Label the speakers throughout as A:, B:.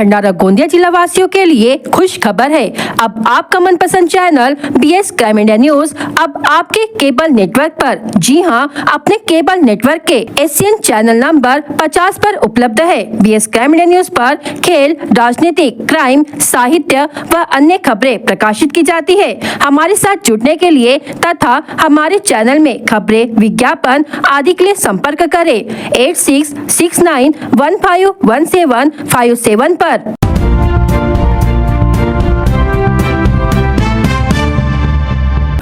A: भंडारा गोंदिया जिला वासियों के लिए खुश खबर है। अब आपका मनपसंद channel BS crime India news अब आपके केबल नेटवर्क पर, जी हां, अपने केबल नेटवर्क के एशियन चैनल नंबर 50 पर उपलब्ध है। BS क्राइम इंडिया न्यूज पर खेल, राजनीतिक, क्राइम, साहित्य व अन्य खबरें प्रकाशित की जाती है। हमारे साथ जुड़ने के लिए तथा हमारे चैनल में खबरें, विज्ञापन आदि के लिए संपर्क करें 8669151757 पर।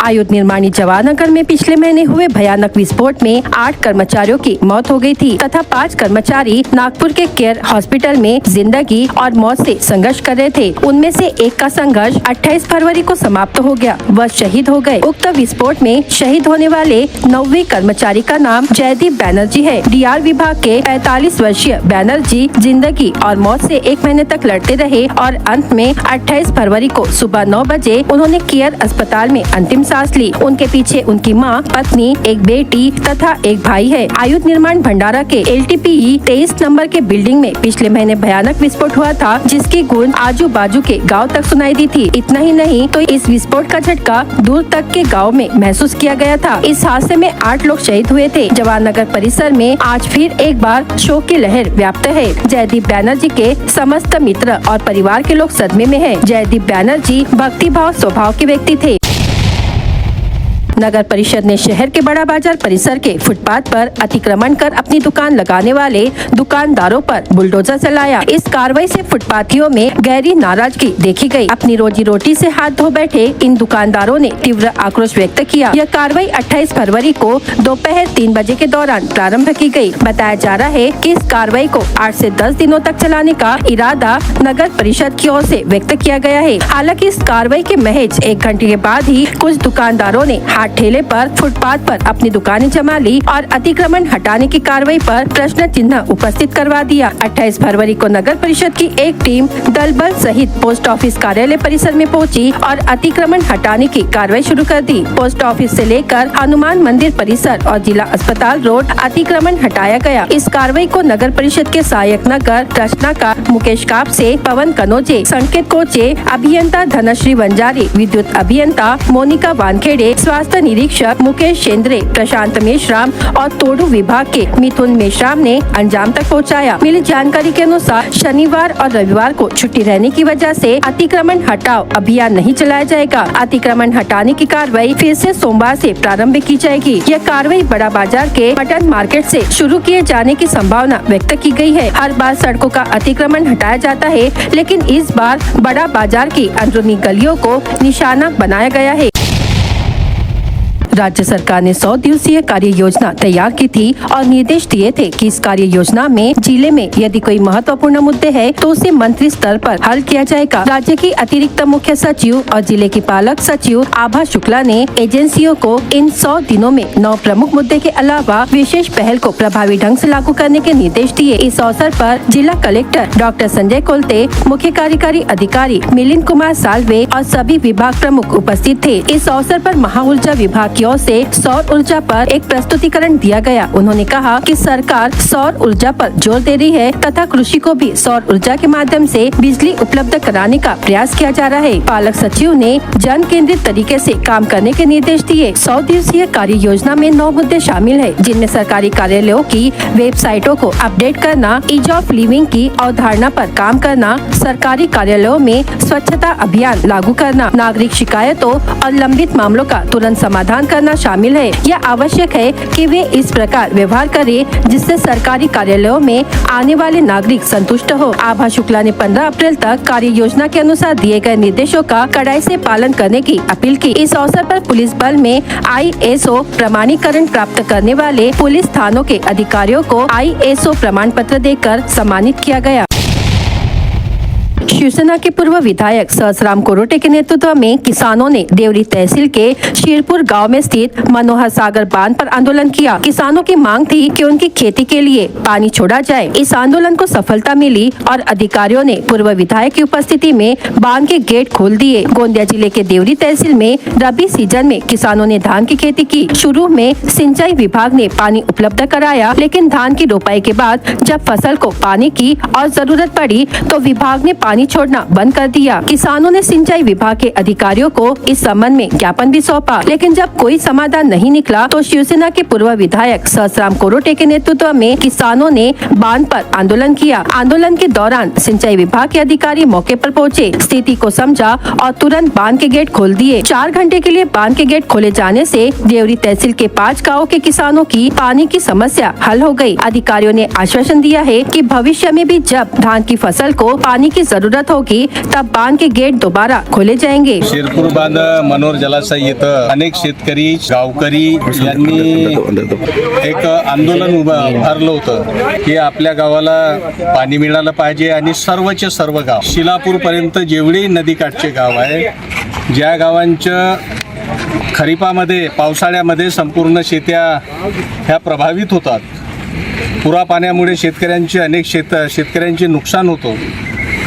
A: आयुध निर्माणी जवाहरनगर में पिछले महीने हुए भयानक विस्फोट में 8 कर्मचारियों की मौत हो गई थी तथा 5 कर्मचारी नागपुर के केयर हॉस्पिटल में जिंदगी और मौत से संघर्ष कर रहे थे। उनमें से एक का संघर्ष 28 फरवरी को समाप्त हो गया, वह शहीद हो गए। उक्त विस्फोट में शहीद होने वाले 9वें कर्मचारी का नाम जयदीप बैनर्जी है। DR विभाग के 45 वर्षीय बैनर्जी जिंदगी और मौत से 1 महीने तक लड़ते रहे और अंत में 28 फरवरी को सुबह 9 बजे उन्होंने केयर अस्पताल में अंतिम सांस ली। उनके पीछे उनकी मां, पत्नी, एक बेटी तथा एक भाई है। आयुध निर्माण भंडारा के LTPE 23 नंबर के बिल्डिंग में पिछले महीने भयानक विस्फोट हुआ था, जिसकी गूंज आजू बाजू के गांव तक सुनाई दी थी। इतना ही नहीं तो इस विस्फोट का झटका दूर तक के गांव में महसूस किया गया था। इस हादसे में 8 लोग शहीद हुए थे। जवाहरनगर परिसर में आज फिर एक बार शोक की लहर व्याप्त है। जयदीप बैनर्जी के समस्त मित्र और परिवार के लोग सदमे में है। जयदीप बैनर्जी भक्तिभाव स्वभाव के व्यक्ति थे। नगर परिषद ने शहर के बड़ा बाजार परिसर के फुटपाथ पर अतिक्रमण कर अपनी दुकान लगाने वाले दुकानदारों पर बुलडोजर चलाया। इस कार्रवाई से फुटपाथियों में गहरी नाराजगी देखी गई। अपनी रोजी रोटी से हाथ धो बैठे इन दुकानदारों ने तीव्र आक्रोश व्यक्त किया। यह कार्रवाई 28 फरवरी को दोपहर 3 बजे के दौरान प्रारंभ की गई। बताया जा रहा है कि इस कार्रवाई को 8 से 10 दिनों तक चलाने का इरादा नगर परिषद की ओर से व्यक्त किया गया है। हालांकि इस कार्रवाई के महज 1 घंटे के बाद ही कुछ दुकानदारों ने ठेले पर फुटपाथ पर अपनी दुकानें जमा ली और अतिक्रमण हटाने की कार्रवाई पर प्रश्न चिन्ह उपस्थित करवा दिया। 28 फरवरी को नगर परिषद की एक टीम दल बल सहित पोस्ट ऑफिस कार्यालय परिसर में पहुंची और अतिक्रमण हटाने की कार्रवाई शुरू कर दी। पोस्ट ऑफिस से लेकर हनुमान मंदिर परिसर और जिला अस्पताल रोड अतिक्रमण हटाया गया। इस कार्रवाई को नगर परिषद के सहायक नगर रचनाकार मुकेश कापसे, पवन कनोजे, संकेत कोचे, अभियंता धनश्री वंजारी, विद्युत अभियंता मोनिका वानखेड़े, स्वास्थ्य निरीक्षक मुकेश शेंद्रे, प्रशांत मेश्राम और तोड़ू विभाग के मिथुन मेश्राम ने अंजाम तक पहुंचाया। मिली जानकारी के अनुसार शनिवार और रविवार को छुट्टी रहने की वजह से अतिक्रमण हटाओ अभियान नहीं चलाया जाएगा। अतिक्रमण हटाने की कार्रवाई फिर से सोमवार से प्रारंभ की जाएगी। यह कार्रवाई बड़ा बाजार के मटन मार्केट से शुरू किए जाने की संभावना व्यक्त की गई है। हर बार सड़कों का अतिक्रमण हटाया जाता है, लेकिन इस बार बड़ा बाजार की अंदरूनी गलियों को निशाना बनाया गया है। राज्य सरकार ने 100 दिवसीय कार्य योजना तैयार की थी और निर्देश दिए थे कि इस कार्य योजना में जिले में यदि कोई महत्वपूर्ण मुद्दे हैं तो उसे मंत्री स्तर पर हल किया जाएगा। राज्य की अतिरिक्त मुख्य सचिव और जिले की पालक सचिव आभा शुक्ला ने एजेंसियों को इन 100 दिनों में 9 प्रमुख मुद्दे के अलावा विशेष पहल को प्रभावी ढंग से लागू करने के निर्देश दिए। इस अवसर पर जिला कलेक्टर डॉक्टर संजय कोलते, मुख्य कार्यकारी अधिकारी मिलिंद कुमार साल्वे और सभी विभाग प्रमुख उपस्थित थे। इस अवसर पर महाऊर्जा विभाग की ओर से सौर ऊर्जा पर एक प्रस्तुतिकरण दिया गया। उन्होंने कहा कि सरकार सौर ऊर्जा पर जोर दे रही है तथा कृषि को भी सौर ऊर्जा के माध्यम से बिजली उपलब्ध कराने का प्रयास किया जा रहा है। पालक सचिव ने जन केंद्रित तरीके से काम करने के निर्देश दिए। 100 दिवसीय कार्य योजना में 9 मुद्दे शामिल है, जिनमें सरकारी कार्यालयों की वेबसाइटों को अपडेट करना, ईज ऑफ लिविंग की अवधारणा पर काम करना, सरकारी कार्यालयों में स्वच्छता अभियान लागू करना, नागरिक शिकायतों और लंबित मामलों का तुरंत समाधान करना शामिल है। यह आवश्यक है कि वे इस प्रकार व्यवहार करें जिससे सरकारी कार्यालयों में आने वाले नागरिक संतुष्ट हो। आभा शुक्ला ने 15 अप्रैल तक कार्य योजना के अनुसार दिए गए निर्देशों का कड़ाई से पालन करने की अपील की। इस अवसर पर पुलिस बल में ISO प्रमाणीकरण प्राप्त करने वाले पुलिस थानों के अधिकारियों को ISO प्रमाण पत्र देकर सम्मानित किया गया। शिवसेना के पूर्व विधायक सहसराम कोरोटे के नेतृत्व में किसानों ने देवरी तहसील के शीरपुर गांव में स्थित मनोहर सागर बांध पर आंदोलन किया। किसानों की मांग थी कि उनकी खेती के लिए पानी छोड़ा जाए। इस आंदोलन को सफलता मिली और अधिकारियों ने पूर्व विधायक की उपस्थिति में बांध के गेट खोल दिए। गोंदिया जिले के देवरी तहसील में रबी सीजन में किसानों ने धान की खेती की। शुरू में सिंचाई विभाग ने पानी उपलब्ध कराया, लेकिन धान की रोपाई के बाद जब फसल को पानी की और जरूरत पड़ी तो विभाग ने पानी छोड़ना बंद कर दिया। किसानों ने सिंचाई विभाग के अधिकारियों को इस संबंध में ज्ञापन भी सौंपा, लेकिन जब कोई समाधान नहीं निकला तो शिवसेना के पूर्व विधायक सहसराम कोरोटे के नेतृत्व में किसानों ने बांध पर आंदोलन किया। आंदोलन के दौरान सिंचाई विभाग के अधिकारी मौके पर पहुंचे, स्थिति को समझा और तुरंत बांध के गेट खोल दिए। 4 घंटे के लिए बांध के गेट खोले जाने से देवरी तहसील के 5 गाँव के किसानों की पानी की समस्या हल हो गयी। अधिकारियों ने आश्वासन दिया है कि भविष्य में भी जब धान की फसल को पानी की जरूरत होगी तब बांध के गेट दोबारा खोले जाएंगे।
B: शिरपूर बांध मनोहर जलाशय येथे अनेक शेतकरी गावकरी यांनी एक आंदोलन उभारलं होतं की आपल्या गावाला पाणी मिळालं पाहिजे आणि सर्वचे सर्व गाव शिलापूर पर्यंत जेवढी नदीकाठचे गाव आहे, ज्या गावांच्या खरीपामध्ये पावसाळ्यामध्ये संपूर्ण शेत्या ह्या प्रभावित होतात, पुरा पाण्यामुळे शेतकऱ्यांचे अनेक शेतकऱ्यांचे नुकसान होतो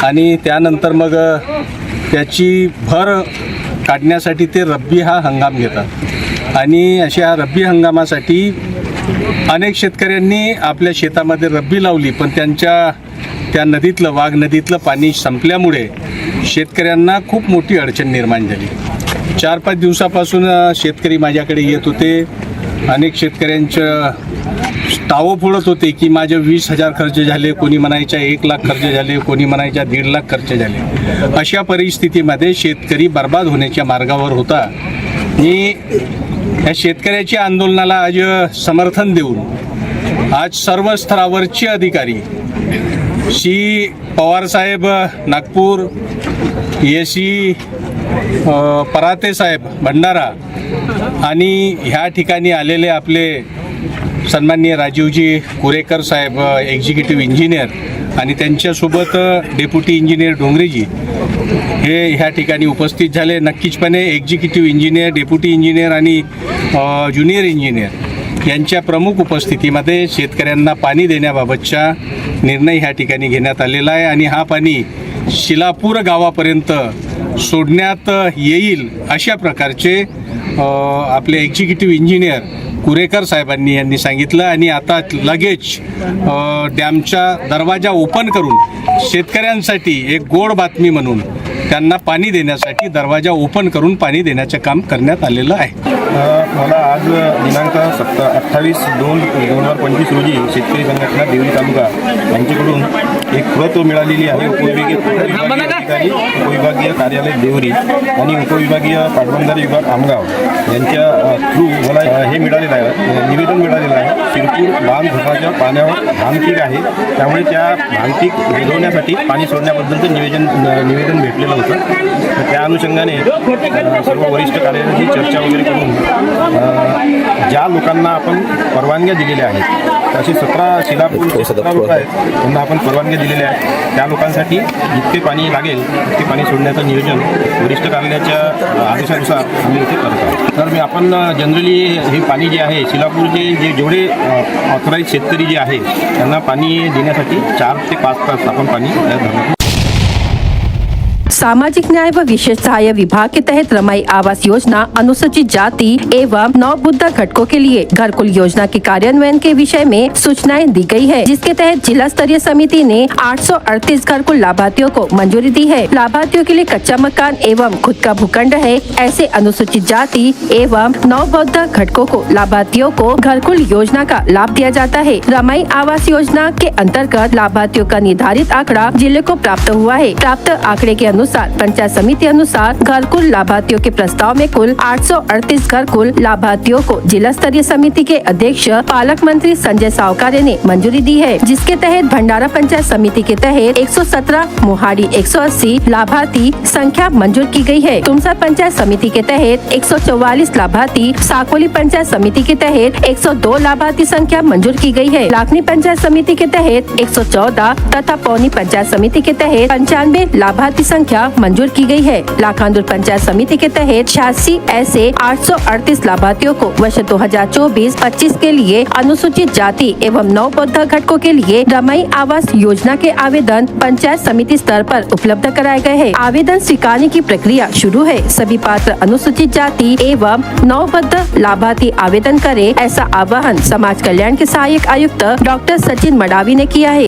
B: आणि त्यानंतर मग त्याची भर काढण्यासाठी ते रब्बी हा हंगाम घेतात आणि अशा रब्बी हंगामासाठी अनेक शेतकऱ्यांनी आपल्या शेतामध्ये रब्बी लावली, पण त्या नदीतलं वाघ नदीतलं पाणी संपल्यामुळे शेतकऱ्यांना खूप मोठी अडचण निर्माण झाली। 4-5 दिवसापासून शेतकरी माझ्याकडे येत होते। अनेक शेतकऱ्यांचं तावं फोडत होते की माझे 20,000 खर्च झाले, कोणी म्हणायच्या 1 लाख खर्च झाले, कोणी म्हणायच्या 1.5 लाख खर्च झाले। अशा परिस्थितीमध्ये शेतकरी बर्बाद होण्याच्या मार्गावर होता। मी या शेतकऱ्याच्या आंदोलनाला आज समर्थन देऊन आज सर्व स्तरावरचे अधिकारी श्री पवार साहेब नागपूर, एसी पराते साहेब भंडारा आणि ह्या ठिकाणी आलेले आपले सन्माननीय राजीवजी कुरेकर साहेब एक्झिक्युटिव्ह इंजिनियर आणि त्यांच्यासोबत डेप्युटी इंजिनियर डोंगरेजी हे ह्या ठिकाणी उपस्थित झाले। नक्कीचपणे एक्झिक्युटिव्ह इंजिनियर, डेप्युटी इंजिनियर आणि ज्युनियर इंजिनियर यांच्या प्रमुख उपस्थितीमध्ये शेतकऱ्यांना पाणी देण्याबाबतचा निर्णय ह्या ठिकाणी घेण्यात आलेला आहे आणि हा पाणी शिलापूर गावापर्यंत सोडण्यात येईल अशा प्रकारचे आपले एक्झिक्युटिव्ह इंजिनियर कुरेकर साहेबांनी यांनी सांगितलं आणि आता लगेच डॅमचा दरवाजा ओपन करून शेतकऱ्यांसाठी एक गोड बातमी म्हणून त्यांना पाणी देण्यासाठी दरवाजा ओपन करून पाणी देण्याचे काम करण्यात आलेलं आहे।
C: मला आज दिनांक 28/2/2025 रोजी शेतकरी संघटना देवरी तालुका यांच्याकडून एक प्रत मिळालेली आहे। उपविभागीय कार्यालय देवरी आणि उपविभागीय पाटबंधारे विभाग आमगाव यांच्या थ्रू मला हे मिळालेलं आहे, निवेदन मिळालेलं आहे। शिरपूर बांध धोकाच्या पाण्यावर भानपीक आहे, त्यामुळे त्या भानपीक बुजवण्यासाठी पाणी सोडण्याबद्दलचं निवेदन भेटलेलं होतं। त्या अनुषंगाने सर्व वरिष्ठ कार्यालयाची चर्चा वगैरे करून ज्या लोकांना आपण परवानग्या दिलेल्या आहेत, असे 17 लोक आहेत त्यांना आपण परवानग्या दिलेल्या आहेत। त्या लोकांसाठी जितके पाणी लागेल तितके पाणी सोडण्याचं नियोजन वरिष्ठ कार्यालयाच्या आदेशानुसार आम्ही इथे करत आहोत। तर आपण जनरली हे पाणी जे आहे शिलापूरचे जेवढे ऑथराईज शेतकरी जे आहे त्यांना पाणी देण्यासाठी 4 ते 5 तास आपण पाणी धरतो।
A: सामाजिक न्याय व विशेष सहाय्य विभाग के तहत रमाई आवास योजना अनुसूचित जाति एवं नवबुद्ध घटकों के लिए घरकुल योजना के कार्यान्वयन के विषय में सूचनाएं दी गई है, जिसके तहत जिला स्तरीय समिति ने 838 घरकुल लाभार्थियों को मंजूरी दी है। लाभार्थियों के लिए कच्चा मकान एवं खुद का भूखंड है ऐसे अनुसूचित जाति एवं नवबौद्ध घटकों को लाभार्थियों को घरकुल योजना का लाभ दिया जाता है। रमाई आवास योजना के अंतर्गत लाभार्थियों का निर्धारित आंकड़ा जिले को प्राप्त हुआ है। प्राप्त आंकड़े के अनुसार अनुसार पंचायत समिति अनुसार घरकुल लाभार्थियों के प्रस्ताव में कुल 838 घरकुल लाभार्थियों को जिला स्तरीय समिति के अध्यक्ष पालक मंत्री संजय सावकारे ने मंजूरी दी है, जिसके तहत भंडारा पंचायत समिति के तहत 117, मोहाड़ी 180 लाभार्थी संख्या मंजूर की गई है। तुमसर पंचायत समिति के तहत 144 लाभार्थी, साकोली पंचायत समिति के तहत 102 लाभार्थी संख्या मंजूर की गई है। लाखनी पंचायत समिति के तहत 114 तथा पौनी पंचायत समिति के तहत 95 लाभार्थी संख्या मंजूर की गई है। लाखांदुर पंचायत समिति के तहत 86 ऐसे 838 लाभार्थियों को वर्ष 2024-25 के लिए अनुसूचित जाति एवं नवबौद्ध घटकों के लिए रमाई आवास योजना के आवेदन पंचायत समिति स्तर पर उपलब्ध कराए गए हैं। आवेदन स्वीकारने की प्रक्रिया शुरू है। सभी पात्र अनुसूचित जाति एवं नवबद्ध लाभार्थी आवेदन करें, ऐसा आह्वान समाज कल्याण के सहायक आयुक्त डॉक्टर सचिन मडावी ने किया है।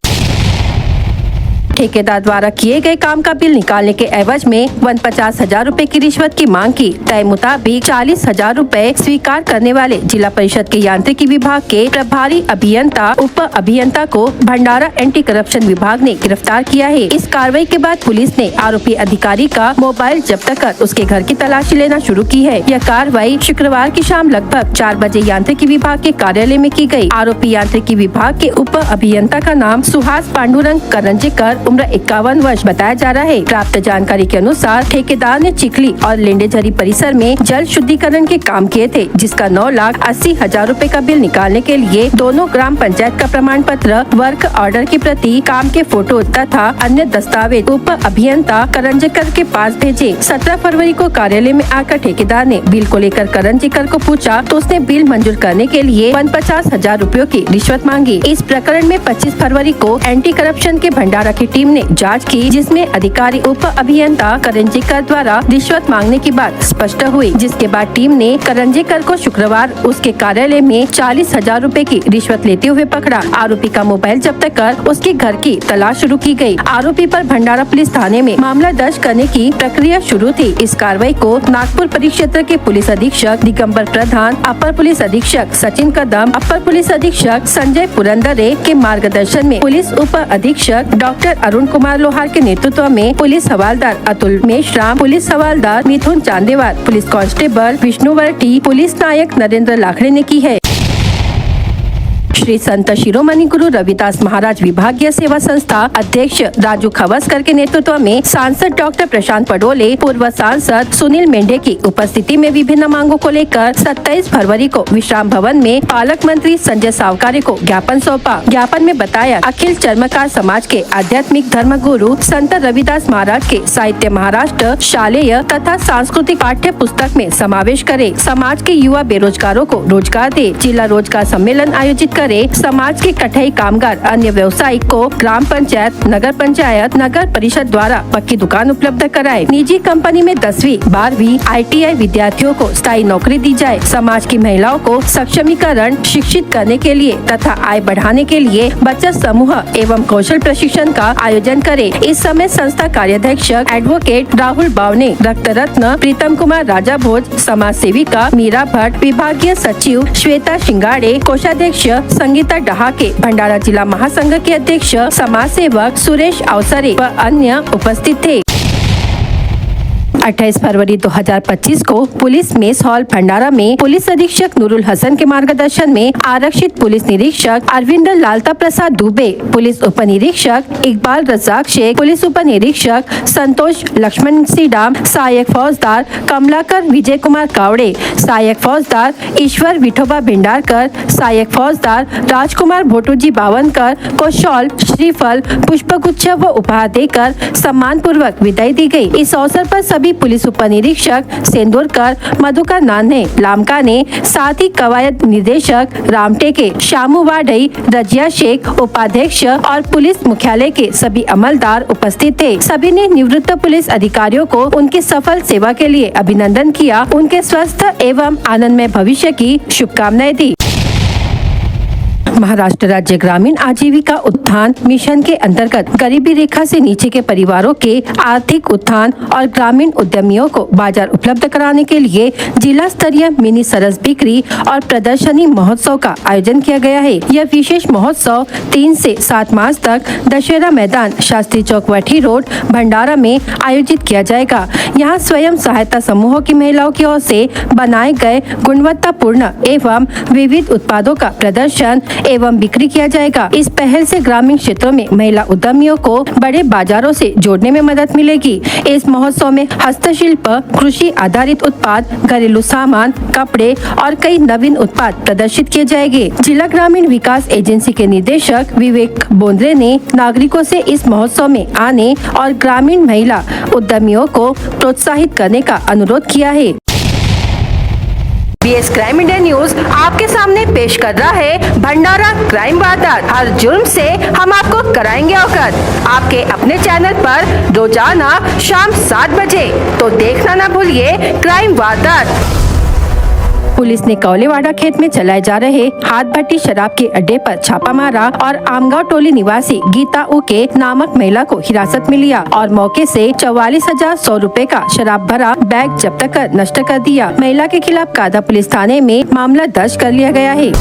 A: ठेकेदार द्वारा किए गए काम का बिल निकालने के एवज में 50,000 रूपए की रिश्वत की मांग की। तय मुताबिक 40,000 रूपए स्वीकार करने वाले जिला परिषद के यांत्रिकी विभाग के प्रभारी अभियंता उप अभियंता को भंडारा एंटी करप्शन विभाग ने गिरफ्तार किया है। इस कार्रवाई के बाद पुलिस ने आरोपी अधिकारी का मोबाइल जब्त कर उसके घर की तलाशी लेना शुरू की है। यह कार्रवाई शुक्रवार की शाम लगभग 4 बजे यांत्रिकी विभाग के कार्यालय में की गई। आरोपी यांत्रिकी विभाग के उप अभियंता का नाम सुहास पांडुरंग करंजेकर, उम्र 51 वर्ष बताया जा रहा है। प्राप्त जानकारी के अनुसार ठेकेदार ने चिखली और लेंडेझरी परिसर में जल शुद्धिकरण के काम किए थे, जिसका 9,80,000 रूपए का बिल निकालने के लिए दोनों ग्राम पंचायत का प्रमाण पत्र, वर्क ऑर्डर की प्रति, काम के फोटो तथा अन्य दस्तावेज उप अभियंता करंजेकर के पास भेजे। 17 फरवरी को कार्यालय में आकर ठेकेदार ने बिल को लेकर करंजेकर को पूछा तो उसने बिल मंजूर करने के लिए 50,000 रूपयों की रिश्वत मांगी। इस प्रकरण में 25 फरवरी को एंटी करप्शन के भंडारा की टीम ने जांच की, जिसमें अधिकारी उप अभियंता करंजेकर द्वारा रिश्वत मांगने की बात स्पष्ट हुई, जिसके बाद टीम ने करंजेकर को शुक्रवार उसके कार्यालय में 40,000 रूपए की रिश्वत लेते हुए पकड़ा। आरोपी का मोबाइल जब्त कर उसके घर की तलाश शुरू की गई। आरोपी पर भंडारा पुलिस थाने में मामला दर्ज करने की प्रक्रिया शुरू थी। इस कार्रवाई को नागपुर परिक्षेत्र के पुलिस अधीक्षक दिगंबर प्रधान, अपर पुलिस अधीक्षक सचिन कदम, अपर पुलिस अधीक्षक संजय पुरंदरे के मार्गदर्शन में पुलिस उप अधीक्षक डॉक्टर अरुण कुमार लोहार के नेतृत्व में पुलिस हवालदार अतुल मेश्राम, पुलिस हवालदार मिथुन चांदेवार, पुलिस कांस्टेबल विष्णुवर्टी, पुलिस नायक नरेंद्र लाखड़े ने की है। श्री संत शिरोमणि गुरु रविदास महाराज विभागीय सेवा संस्था अध्यक्ष राजू खवसकर के नेतृत्व में सांसद डॉक्टर प्रशांत पडोले, पूर्व सांसद सुनील मेंढे की उपस्थिति में विभिन्न मांगों को लेकर 27 फरवरी को विश्राम भवन में पालक मंत्री संजय सावकारे को ज्ञापन सौंपा। ज्ञापन में बताया अखिल चर्मकार समाज के आध्यात्मिक धर्म गुरु संत रविदास महाराज के साहित्य महाराष्ट्र शालेय तथा सांस्कृतिक पाठ्य पुस्तक में समावेश करे, समाज के युवा बेरोजगारों को रोजगार दे, जिला रोजगार सम्मेलन आयोजित करे, समाज के कठई कामगार अन्य व्यवसायिक को ग्राम पंचायत, नगर परिषद द्वारा पक्की दुकान उपलब्ध कराए, निजी कंपनी में 10वीं 12वीं ITI विद्यार्थियों को स्थायी नौकरी दी जाए, समाज की महिलाओं को सक्षमीकरण शिक्षित करने के लिए तथा आय बढ़ाने के लिए बचत समूह एवं कौशल प्रशिक्षण का आयोजन करे। इस समय संस्था कार्याध्यक्ष एडवोकेट राहुल बावने, रक्त रत्न प्रीतम कुमार राजा भोज, समाज सेविका मीरा भट्ट, विभागीय सचिव श्वेता शिंगाड़े, कोषाध्यक्ष संगीता डहाके, भंडारा जिला महासंघ के अध्यक्ष समाज सेवक सुरेश अवसरे व अन्य उपस्थित थे। 28 फरवरी 2025 को पुलिस मेस हॉल भंडारा में पुलिस अधीक्षक नूरुल हसन के मार्गदर्शन में आरक्षित पुलिस निरीक्षक अरविंद लालता प्रसाद दुबे, पुलिस उप निरीक्षक इकबाल रजाक शेख, पुलिस उप निरीक्षक संतोष लक्ष्मण सीडाम, सहायक फौजदार कमलाकर विजय कुमार कावड़े, सहायक फौजदार ईश्वर विठोबा भिंडारकर, सहायक फौजदार राजकुमार भोटूजी बावनकर को शॉल, श्रीफल, पुष्पगुच्छ व उपहार देकर सम्मान पूर्वक विदाई दी गई। इस अवसर पर सभी पुलिस उप निरीक्षक सेंदुरकर, मधुकर नान्हे, लामकाने, साथ ही कवायद निदेशक रामटेके, शामू वाडई, रजिया शेख, उपाध्यक्ष और पुलिस मुख्यालय के सभी अमलदार उपस्थित थे। सभी ने निवृत्त पुलिस अधिकारियों को उनकी सफल सेवा के लिए अभिनंदन किया, उनके स्वस्थ एवं आनंदमय भविष्य की शुभकामनाएं दी। महाराष्ट्र राज्य ग्रामीण आजीविका उत्थान मिशन के अंतर्गत गरीबी रेखा से नीचे के परिवारों के आर्थिक उत्थान और ग्रामीण उद्यमियों को बाजार उपलब्ध कराने के लिए जिला स्तरीय मिनी सरस बिक्री और प्रदर्शनी महोत्सव का आयोजन किया गया है। यह विशेष महोत्सव 3 से 7 मार्च तक दशहरा मैदान, शास्त्री चौक, वठी रोड, भंडारा में आयोजित किया जाएगा। यहाँ स्वयं सहायता समूहों की महिलाओं की ओर से बनाए गए गुणवत्तापूर्ण एवं विविध उत्पादों का प्रदर्शन एवं बिक्री किया जाएगा। इस पहल से ग्रामीण क्षेत्रों में महिला उद्यमियों को बड़े बाजारों से जोड़ने में मदद मिलेगी। इस महोत्सव में हस्तशिल्प, कृषि आधारित उत्पाद, घरेलू सामान, कपड़े और कई नवीन उत्पाद प्रदर्शित किए जाएंगे। जिला ग्रामीण विकास एजेंसी के निदेशक विवेक बोंद्रे ने नागरिकों से इस महोत्सव में आने और ग्रामीण महिला उद्यमियों को प्रोत्साहित करने का अनुरोध किया है। BS क्राइम इंडिया न्यूज आपके सामने पेश कर रहा है भंडारा क्राइम वारदात। हर जुर्म से हम आपको कराएंगे अवगत। आपके अपने चैनल पर रोजाना शाम 7 बजे, तो देखना ना भूलिए क्राइम वारदात। पुलिस ने कौलेवाड़ा खेत में चलाए जा रहे हाथ भट्टी शराब के अड्डे पर छापा मारा और आमगांव टोली निवासी गीता उके नामक महिला को हिरासत में लिया और मौके से 44,100 रुपए का शराब भरा बैग जब्त कर नष्ट कर दिया। महिला के खिलाफ कादा पुलिस थाने में मामला दर्ज कर लिया गया है।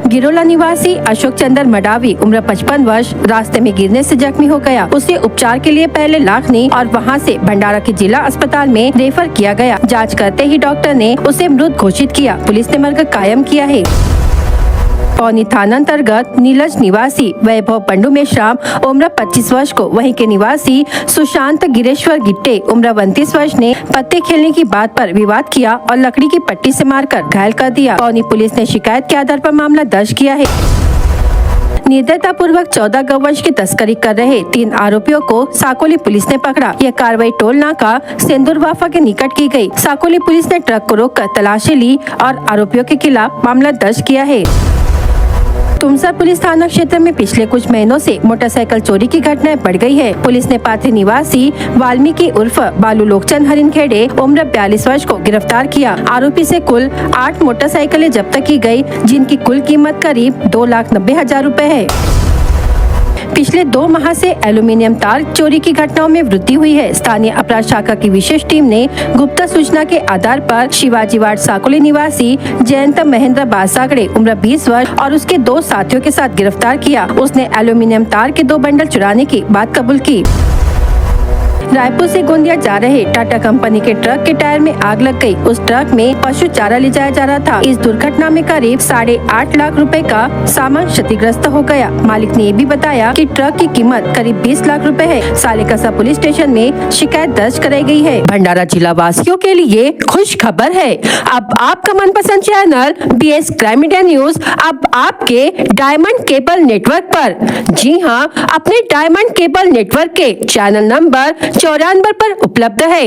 A: गिरोला निवासी अशोक चंद्र मडावी उम्र 55 वर्ष रास्ते में गिरने से जख्मी हो गया। उसे उपचार के लिए पहले लाखनी और वहां से भंडारा के जिला अस्पताल में रेफर किया गया। जांच करते ही डॉक्टर ने उसे मृत घोषित किया। पुलिस ने मर्ग कायम किया है। पौनी थाना अंतर्गत नीलज निवासी वैभव पंडू मेश्राम उम्र 25 वर्ष को वहीं के निवासी सुशांत गिरेश्वर गिट्टे उम्र 29 वर्ष ने पत्ते खेलने की बात पर विवाद किया और लकड़ी की पट्टी से मारकर घायल कर दिया। पौनी पुलिस ने शिकायत के आधार पर मामला दर्ज किया है। निर्दयता पूर्वक 14 गौवंश की तस्करी कर रहे 3 आरोपियों को साकोली पुलिस ने पकड़ा। यह कार्रवाई टोल नाका सेंदुरवाफा के निकट की गई। साकोली पुलिस ने ट्रक को रोककर तलाशी ली और आरोपियों के खिलाफ मामला दर्ज किया है। तुमसर पुलिस थाना क्षेत्र में पिछले कुछ महीनों से मोटरसाइकिल चोरी की घटनाएं बढ़ गई है। पुलिस ने पाथरी निवासी वाल्मीकि उर्फ बालू लोकचंद हरिनखेड़े उम्र 42 वर्ष को गिरफ्तार किया। आरोपी से कुल 8 मोटरसाइकिलें जब्त की गई, जिनकी कुल कीमत करीब 2,90,000 रुपए है। पिछले 2 माह से एल्यूमिनियम तार चोरी की घटनाओं में वृद्धि हुई है। स्थानीय अपराध शाखा की विशेष टीम ने गुप्त सूचना के आधार पर शिवाजी वार्ड साकोली निवासी जयंत महेंद्र बासागड़े उम्र 20 वर्ष और उसके 2 साथियों के साथ गिरफ्तार किया। उसने एल्यूमिनियम तार के 2 बंडल चुराने की बात कबूल की। रायपुर से गोंदिया जा रहे टाटा कंपनी के ट्रक के टायर में आग लग गई। उस ट्रक में पशु चारा ले जाया जा रहा था। इस दुर्घटना में करीब 8.5 लाख रुपए का सामान क्षतिग्रस्त हो गया। मालिक ने ये भी बताया कि ट्रक की कीमत करीब 20 लाख रुपए है। सालेकसा पुलिस स्टेशन में शिकायत दर्ज कराई गई है। भंडारा जिला वासियों के लिए खुश खबर है। अब आपका मनपसंद channel BS crime India news अब आपके डायमंड केबल नेटवर्क पर, जी हाँ, अपने डायमंड केबल नेटवर्क के चैनल नंबर 94 पर उपलब्ध है।